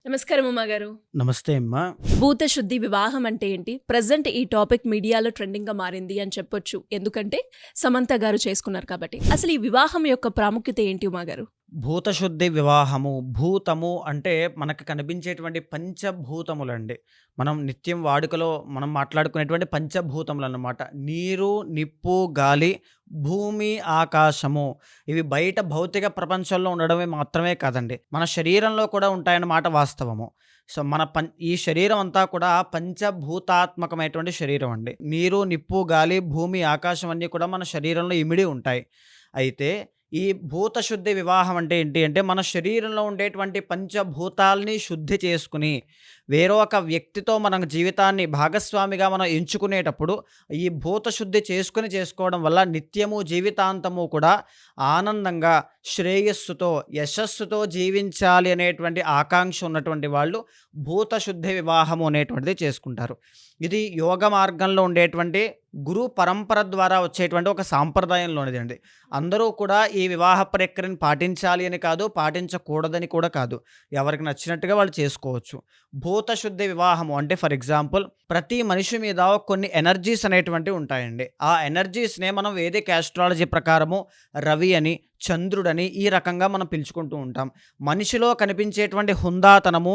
నమస్కారం ఉమాగారు. నమస్తే అమ్మా. భూత శుద్ధి వివాహం అంటే ఏంటి? ప్రెజెంట్ ఈ టాపిక్ మీడియాలో ట్రెండింగ్‌గా మారింది అని చెప్పొచ్చు. ఎందుకంటే సమంత గారు చేసుకున్నారు కాబట్టి. అసలు ఈ వివాహం యొక్క ప్రాముఖ్యత ఏంటి ఉమాగారు? భూతశుద్ధి వివాహము. భూతము అంటే మనకు కనిపించేటువంటి పంచభూతములండి. మనం నిత్యం వాడుకలో మనం మాట్లాడుకునేటువంటి పంచభూతములన్నమాట. నీరు, నిప్పు, గాలి, భూమి, ఆకాశము. ఇవి బయట భౌతిక ప్రపంచంలో ఉండడమే మాత్రమే కాదండి. మన శరీరంలో కూడా ఉంటాయన్నమాట వాస్తవము. సో, ఈ శరీరం అంతా కూడా పంచభూతాత్మకమైనటువంటి శరీరం అండి. నీరు, నిప్పు, గాలి, భూమి, ఆకాశం అన్నీ కూడా మన శరీరంలో ఇమిడి ఉంటాయి. అయితే ఈ భూత శుద్ధి వివాహం అంటే ఏంటి అంటే, మన శరీరంలో ఉండేటువంటి పంచభూతాల్ని శుద్ధి చేసుకుని, వేరొక వ్యక్తితో మన జీవితాన్ని భాగస్వామిగా మనం ఎంచుకునేటప్పుడు, ఈ భూత శుద్ధి చేసుకోవడం వల్ల నిత్యము జీవితాంతము కూడా ఆనందంగా, శ్రేయస్సుతో, యశస్సుతో జీవించాలి అనేటువంటి ఆకాంక్ష ఉన్నటువంటి వాళ్ళు భూత శుద్ధి వివాహము అనేటువంటిది చేసుకుంటారు. ఇది యోగ మార్గంలో ఉండేటువంటి గురు పరంపర ద్వారా వచ్చేటువంటి ఒక సాంప్రదాయంలోనిదండి. అందరూ కూడా ఈ వివాహ ప్రక్రియను పాటించాలి అని కాదు, పాటించకూడదని కూడా కాదు. ఎవరికి నచ్చినట్టుగా వాళ్ళు చేసుకోవచ్చు. భూత శుద్ధి వివాహము అంటే ఫర్ ఎగ్జాంపుల్, ప్రతి మనిషి మీద కొన్ని ఎనర్జీస్ అనేటువంటివి ఉంటాయండి. ఆ ఎనర్జీస్‌నే మనం వేదిక్ యాస్ట్రాలజీ ప్రకారము రవి అని, చంద్రుడని ఈ రకంగా మనం పిలుచుకుంటూ ఉంటాం. మనిషిలో కనిపించేటువంటి హుందాతనము,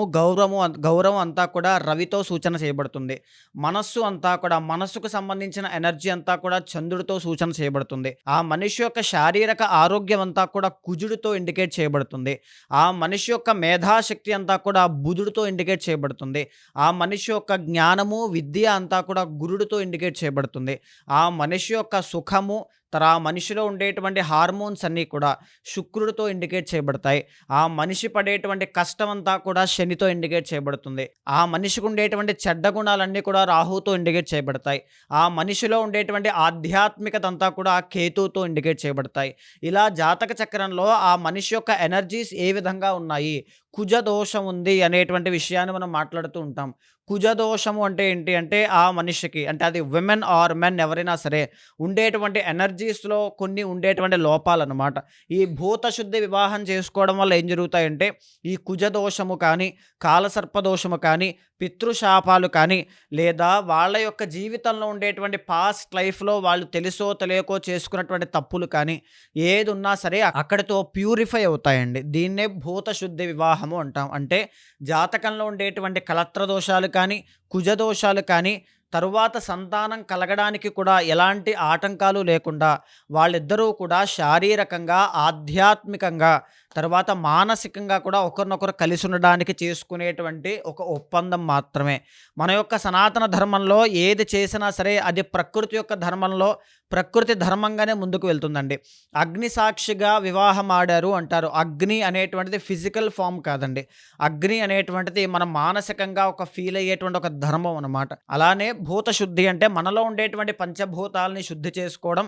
గౌరవం అంతా కూడా రవితో సూచన చేయబడుతుంది. మనస్సు అంతా కూడా, మనస్సుకు సంబంధించిన ఎనర్జీ అంతా కూడా చంద్రుడితో సూచన చేయబడుతుంది. ఆ మనిషి యొక్క శారీరక ఆరోగ్యం అంతా కూడా కుజుడితో ఇండికేట్ చేయబడుతుంది. ఆ మనిషి యొక్క మేధాశక్తి అంతా కూడా బుధుడితో ఇండికేట్ చేయబడుతుంది. ఆ మనిషి యొక్క జ్ఞానము, విద్య అంతా కూడా గురుడితో ఇండికేట్ చేయబడుతుంది. ఆ మనిషి యొక్క సుఖము, ఆ మనిషిలో ఉండేటువంటి హార్మోన్స్ అన్నీ కూడా శుక్రుడితో ఇండికేట్ చేయబడతాయి. ఆ మనిషి పడేటువంటి కష్టం అంతా కూడా శనితో ఇండికేట్ చేయబడుతుంది. ఆ మనిషికి ఉండేటువంటి చెడ్డ గుణాలన్నీ కూడా రాహుతో ఇండికేట్ చేయబడతాయి. ఆ మనిషిలో ఉండేటువంటి ఆధ్యాత్మికత అంతా కూడా కేతువుతో ఇండికేట్ చేయబడతాయి. ఇలా జాతక చక్రంలో ఆ మనిషి యొక్క ఎనర్జీస్ ఏ విధంగా ఉన్నాయి, కుజ దోషం ఉంది అనేటువంటి విషయాన్ని మనం మాట్లాడుతూ ఉంటాం. కుజ దోషము అంటే ఏంటి అంటే, ఆ మనిషికి అంటే అది విమెన్ ఆర్ మెన్ ఎవరైనా సరే ఉండేటువంటి ఎనర్జీస్‌లో కొన్ని ఉండేటువంటి లోపాలన్నమాట. ఈ భూత శుద్ధి వివాహం చేసుకోవడం వల్ల ఏం జరుగుతాయంటే, ఈ కుజ దోషము కానీ, కాలసర్ప దోషము కానీ, పితృశాపాలు కానీ, లేదా వాళ్ళ యొక్క జీవితంలో ఉండేటువంటి పాస్ట్ లైఫ్‌లో వాళ్ళు తెలుసో తెలియకో చేసుకున్నటువంటి తప్పులు కానీ, ఏదున్నా సరే అక్కడితో ప్యూరిఫై అవుతాయండి. దీన్నే భూత శుద్ధి వివాహము అంటాం. అంటే జాతకంలో ఉండేటువంటి కలత్ర దోషాలు కానీ, కుజ దోషాలు కానీ, తరువాత సంతానం కలగడానికి కూడా ఎలాంటి ఆటంకాలు లేకుండా వాళ్ళిద్దరూ కూడా శారీరకంగా, ఆధ్యాత్మికంగా, తర్వాత మానసికంగా కూడా ఒకరినొకరు కలిసి ఉండడానికి చేసుకునేటువంటి ఒక ఒప్పందం మాత్రమే. మన యొక్క సనాతన ధర్మంలో ఏది చేసినా సరే అది ప్రకృతి యొక్క ధర్మంలో, ప్రకృతి ధర్మంగానే ముందుకు వెళ్తుందండి. అగ్ని సాక్షిగా వివాహం ఆడారు అంటారు. అగ్ని అనేటువంటిది ఫిజికల్ ఫామ్ కాదండి. అగ్ని అనేటువంటిది మనం మానసికంగా ఒక ఫీల్ అయ్యేటువంటి ఒక ధర్మం అన్నమాట. అలానే భూత శుద్ధి అంటే మనలో ఉండేటువంటి పంచభూతాలని శుద్ధి చేసుకోవడం,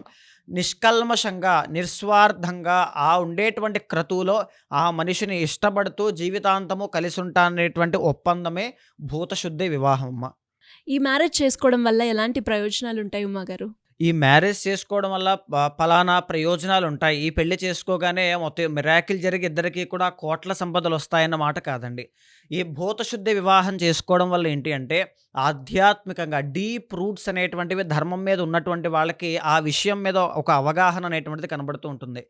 నిష్కల్మషంగా, నిస్వార్థంగా ఆ ఉండేటువంటి క్రతువులో ఆ మనిషిని ఇష్టపడుతూ జీవితాంతము కలిసి ఉంటాననేటువంటి ఒప్పందమే భూత శుద్ధి వివాహం అమ్మ. ఈ మ్యారేజ్ చేసుకోవడం వల్ల ఎలాంటి ప్రయోజనాలుంటాయి ఉమాగారు? ఈ మ్యారేజ్ చేసుకోవడం వల్ల పలానా ప్రయోజనాలుంటాయి. ఈ పెళ్లి చేసుకోగానే మొత్తం మిరాకిల్ జరిగి ఇద్దరికీ కూడా కోట్ల సంపదలొస్తాయన్న మాట కాదండి. ఈ భూతశుద్ధి వివాహం చేసుకోవడం వల్ల ఏంటి అంటే, ఆధ్యాత్మికంగా డీప్ రూట్స్ అనేటువంటివి ధర్మం మీద ఉన్నటువంటి వాళ్ళకి ఆ విషయం మీద ఒక అవగాహన అనేటువంటిది కనబడుతూ ఉంటుంది.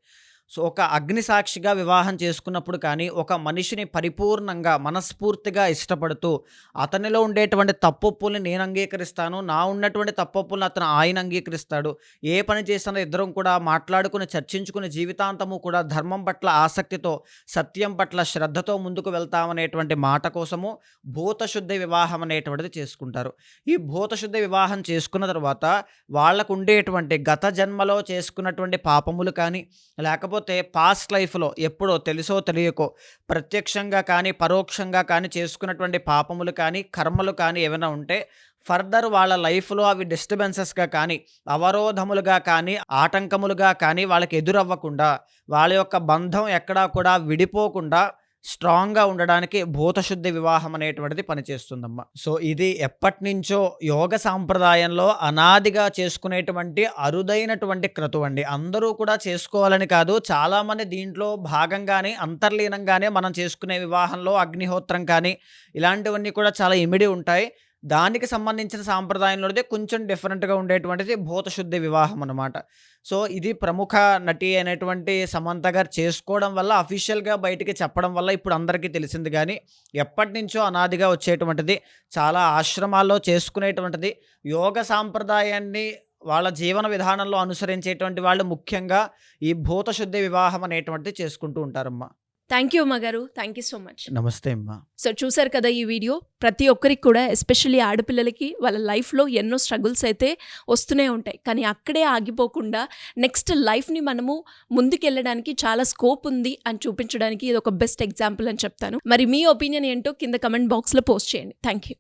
సో, ఒక అగ్ని సాక్షిగా వివాహం చేసుకున్నప్పుడు కానీ, ఒక మనిషిని పరిపూర్ణంగా, మనస్ఫూర్తిగా ఇష్టపడుతూ, అతనిలో ఉండేటువంటి తప్పొప్పుల్ని నేను అంగీకరిస్తాను, నా ఉన్నటువంటి తప్పొప్పుల్ని ఆయన అంగీకరిస్తాడు. ఏ పని చేసినా ఇద్దరం కూడా మాట్లాడుకుని, చర్చించుకుని జీవితాంతము కూడా ధర్మం పట్ల ఆసక్తితో, సత్యం పట్ల శ్రద్ధతో ముందుకు వెళ్తామనేటువంటి మాట కోసము భూతశుద్ధి వివాహం అనేటువంటిది చేసుకుంటారు. ఈ భూతశుద్ధి వివాహం చేసుకున్న తర్వాత వాళ్ళకు ఉండేటువంటి గత జన్మలో చేసుకున్నటువంటి పాపములు కానీ, లేకపోతే పాస్ట్ లైఫ్‌లో ఎప్పుడో తెలుసో తెలియకో ప్రత్యక్షంగా కానీ, పరోక్షంగా కానీ చేసుకున్నటువంటి పాపములు కానీ, కర్మలు కానీ ఏమైనా ఉంటే ఫర్దర్ వాళ్ళ లైఫ్‌లో అవి డిస్టర్బెన్సెస్‌గా కానీ, అవరోధములుగా కానీ, ఆటంకములుగా కానీ వాళ్ళకి ఎదురవ్వకుండా, వాళ్ళ యొక్క బంధం ఎక్కడా కూడా విడిపోకుండా స్ట్రాంగ్‌గా ఉండడానికి భూతశుద్ధి వివాహం అనేటువంటిది పనిచేస్తుందమ్మా. సో, ఇది ఎప్పటినుంచో యోగ సాంప్రదాయంలో అనాదిగా చేసుకునేటువంటి అరుదైనటువంటి క్రతువండి. అందరూ కూడా చేసుకోవాలని కాదు. చాలామంది దీంట్లో భాగంగానే అంతర్లీనంగానే మనం చేసుకునే వివాహంలో అగ్నిహోత్రం కానీ, ఇలాంటివన్నీ కూడా చాలా ఇమిడి ఉంటాయి. దానికి సంబంధించిన సాంప్రదాయంలోదే కొంచెం డిఫరెంట్‌గా ఉండేటువంటిది భూతశుద్ధి వివాహం అనమాట. సో, ఇది ప్రముఖ నటి అయినటువంటి సమంత గారు చేసుకోవడం వల్ల అఫీషియల్‌గా బయటికి చెప్పడం వల్ల ఇప్పుడు అందరికీ తెలిసింది గానీ, ఎప్పటినుంచో అనాదిగా వచ్చేటువంటిది, చాలా ఆశ్రమాల్లో చేసుకునేటువంటిది, యోగ సాంప్రదాయాన్ని వాళ్ళ జీవన విధానంలో అనుసరించేటువంటి వాళ్ళు ముఖ్యంగా ఈ భూతశుద్ధి వివాహం అనేటువంటిది చేసుకుంటూ ఉంటారమ్మా. థ్యాంక్ యూ అమ్మగారు. Thank you so much. నమస్తే అమ్మా. సో చూసారు కదా ఈ వీడియో. ప్రతి ఒక్కరికి కూడా ఎస్పెషల్లీ ఆడపిల్లలకి వాళ్ళ లైఫ్లో ఎన్నో స్ట్రగుల్స్ అయితే వస్తూనే ఉంటాయి. కానీ అక్కడే ఆగిపోకుండా నెక్స్ట్ లైఫ్ని మనము ముందుకెళ్ళడానికి చాలా స్కోప్ ఉంది అని చూపించడానికి ఇది ఒక బెస్ట్ ఎగ్జాంపుల్ అని చెప్తాను. మరి మీ ఒపీనియన్ ఏంటో కింద కమెంట్ బాక్స్లో పోస్ట్ చేయండి. Thank you.